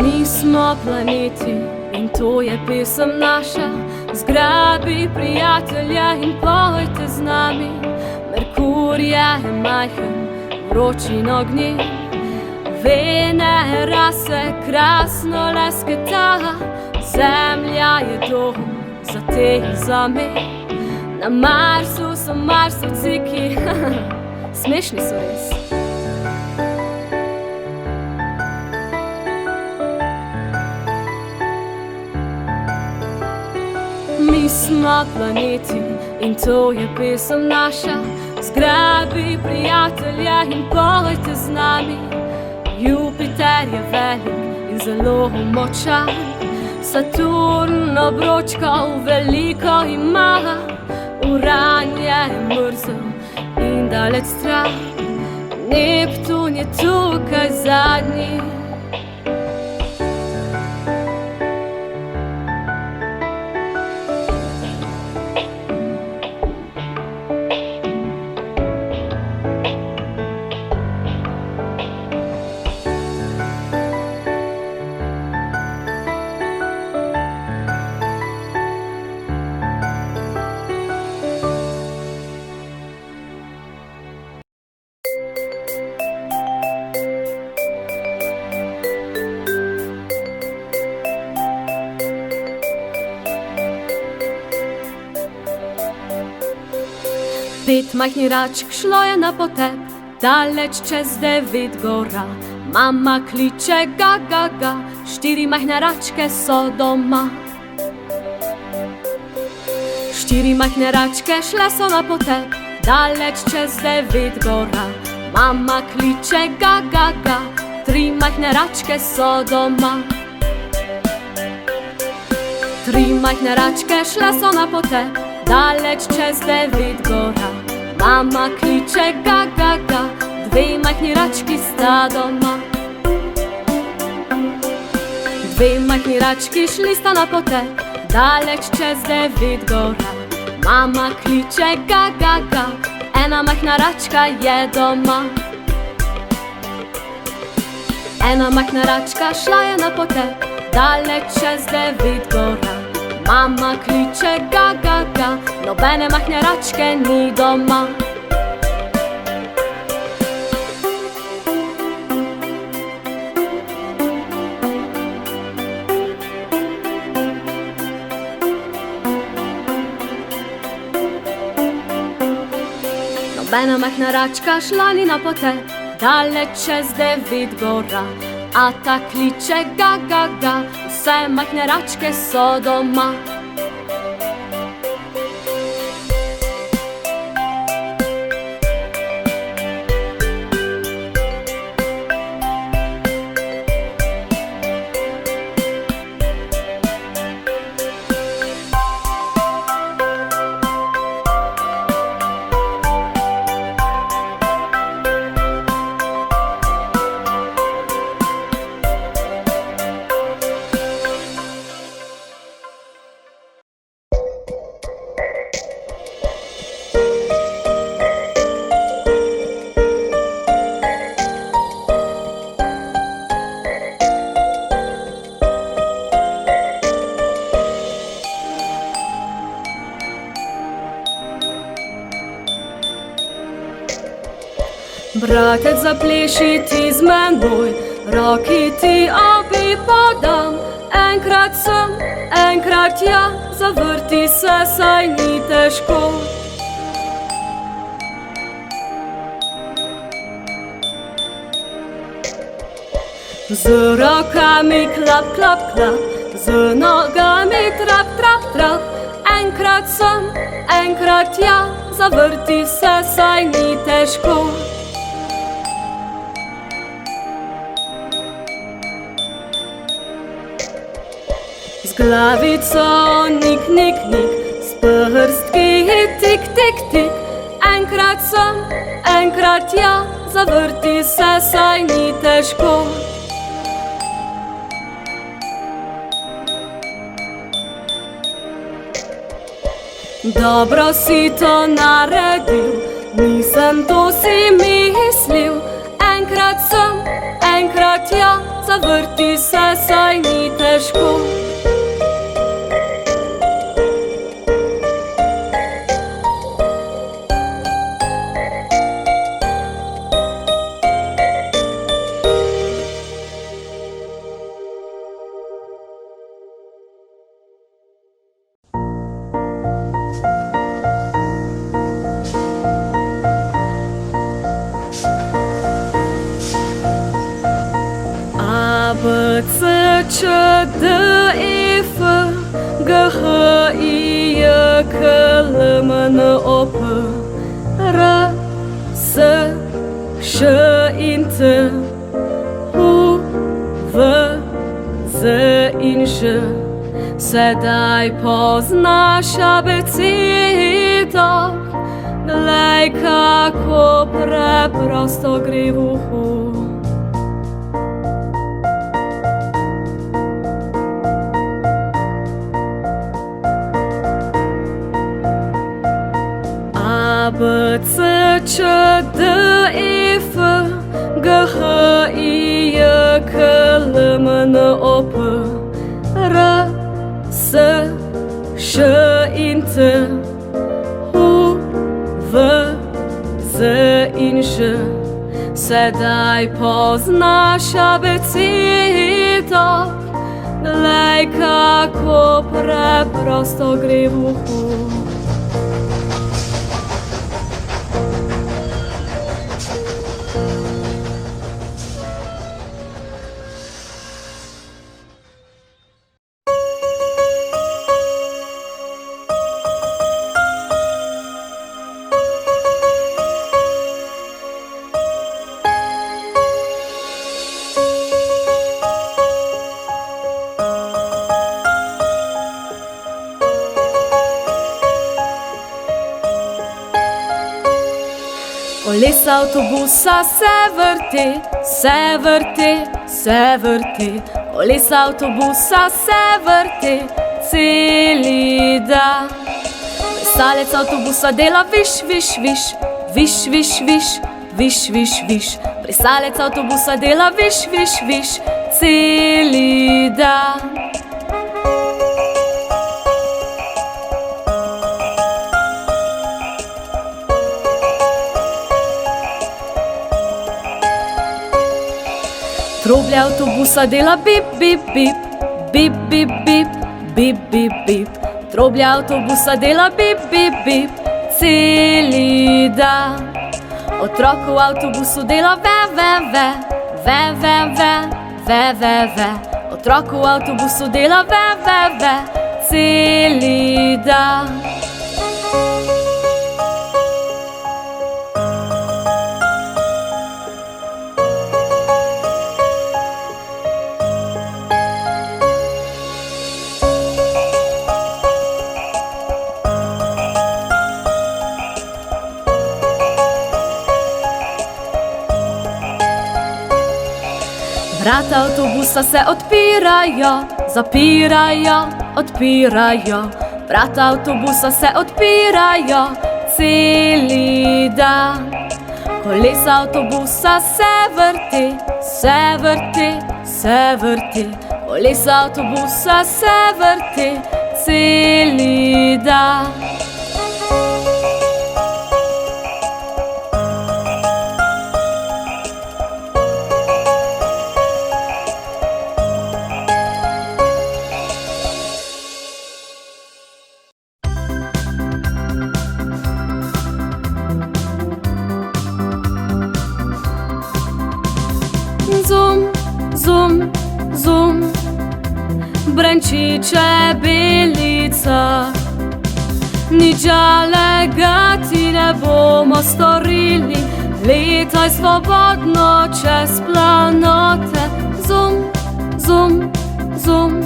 Mi smo planeti in to je pesem naša. Zgrabi prijatelja in pojte z nami. Merkurja je majhen, vročin ognjen, Venera se krasno lesketa, Zemlja je dom za te in za me. Na Marsu so Marsovci, ki smešni so res. Mi smo planeti in to je pesem naša. Zgrabi prijatelja in pojte z nami. Jupiter je velik in zelo močan, Saturn obročkov veliko ima, Uran je mrzel in daleč stran, Neptun je tukaj zadnji. Pet majhnih račk šlo je na potep, daleč čez 9 gora. Mama kliče ga, ga, ga, 4 majhne račke so doma. 4 majhne račke šle so na potep, daleč čez 9 gora. Mama kliče ga, ga, ga, 3 majhne račke so doma. 3 majhne račke šle so na potep, daleč čez 9 gora. Mama kliče ga, ga, ga, 2 majhni rački sta doma. 2 majhni rački šli sta na potep, daleč čez 9 gora. Mama kliče ga, ga, ga, 1 majhna račka je doma. 1 majhna račka šla je na potep, daleč čez 9 gora. Mama kliče ga, ga, ga, nobene majhne račke ni doma. Nobena majhna račka šla ni na potep, daleč čez 9 gora. A ta kliče ga, ga, ga, vse majhne račke so doma. Bratec, zapleši ti z menoj, roki ti obi podam. Enkrat sem, enkrat ja, zavrti se, saj ni težko. Z rokami klap, klap, klap, z nogami trap, trap, trap. Enkrat sem, enkrat ja, zavrti se, saj ni težko. Z glavico nik, nik, nik, s prstki tik, tik, tik. Enkrat sem, enkrat ja, zavrti se, saj ni težko. Dobro si to naredil, nisem to si mislil. Enkrat enkrat sem, enkrat ja, zavrti se, saj ni težko. B, C, Č, D, E, F, G, H, I, J, K, L, M, N, O, P, R, S, Š in T, U, V, Z in Ž. Sedaj poznaš abecedo, glej, kako preprosto gre v uhu. A, B, C, Č, D, E, F, G, H, I, J, K, L, M, N, O, P, R, S, Š in T, U, V, Z in Ž. Sedaj poznaš abecedo, glej, kako preprosto gre v uhu. Kolesa avtobusa se vrti, se vrti, se vrti. Kolesa avtobusa se vrti celi dan. Plesalec avtobusa dela viš, viš, viš, viš, viš, viš, viš, viš, viš. Plesalec avtobusa dela viš, viš, viš celi dan. Troblja avtobusa dela bip, bip, bip, bip, bip, bip, bip, bip, bip. Troblja avtobusa dela bip, bip, bip celi dan. Otrok v avtobusu dela ve, ve, ve, ve, ve, ve, ve, ve, ve. Otrok v avtobusu dela ve, ve, ve celi dan. Vrata avtobusa se odpirajo, zapirajo, odpirajo. Vrata avtobusa se odpirajo celi dan. Kolesa avtobusa se vrti, se vrti, se vrti. Kolesa avtobusa se vrti celi dan. Zum, zum, zum, brenči čebelica. Nič žalega ti ne bomo storili, letaj svobodno čez planote. Zum, zum, zum,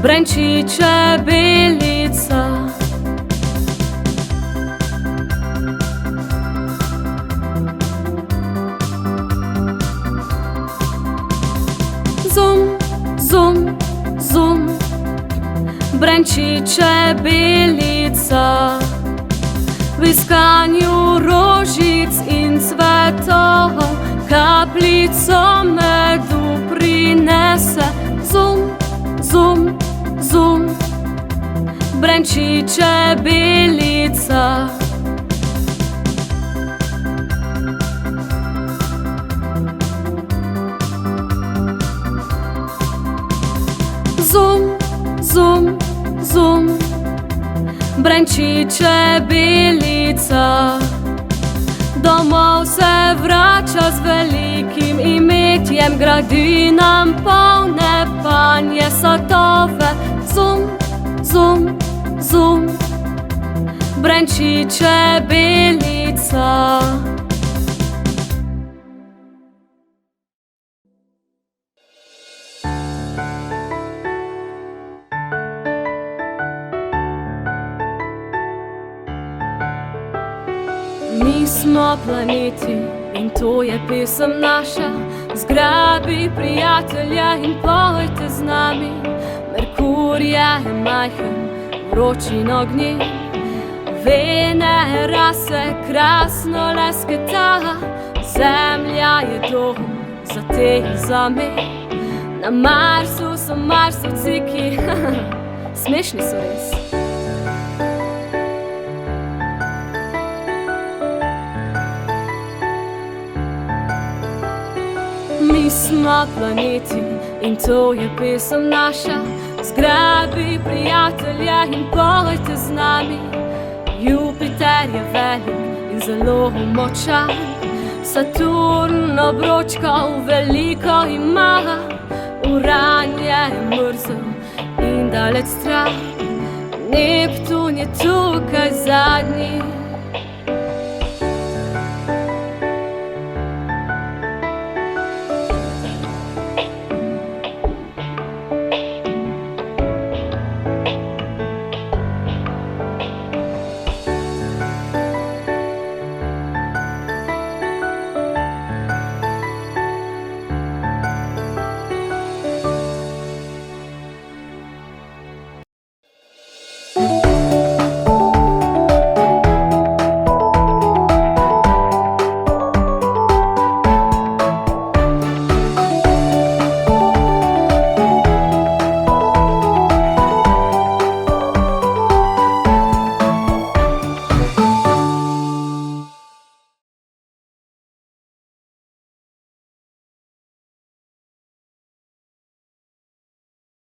brenči čebelica. Zum, zum, zum, brenči čebelica. V iskanju rožic in cvetov, kapljico medu prinese. Zum, zum, zum, brenči čebelica. Zum, zum, zum, brenči čebelica. Domov se vrača z velikim imetjem, gradi nam polne panje sadove. Zum, zum, zum, brenči čebelica. Mi smo planeti in to je pesem naša. Zgrabi prijatelja in pojte z nami. Merkur je majhen, vroči ognjen, Venera se krasno lesketa. Zemlja je dom za te in za me. Na Marsu so Marsovci, ki smešni so res. Mi smo planeti in to je pesem naša. Zgrabi prijatelja in pojte z nami. Jupiter je velik in zelo močan. Saturn obročkov veliko ima. Uran je mrzel in daleč stran. Neptun je tukaj zadnji.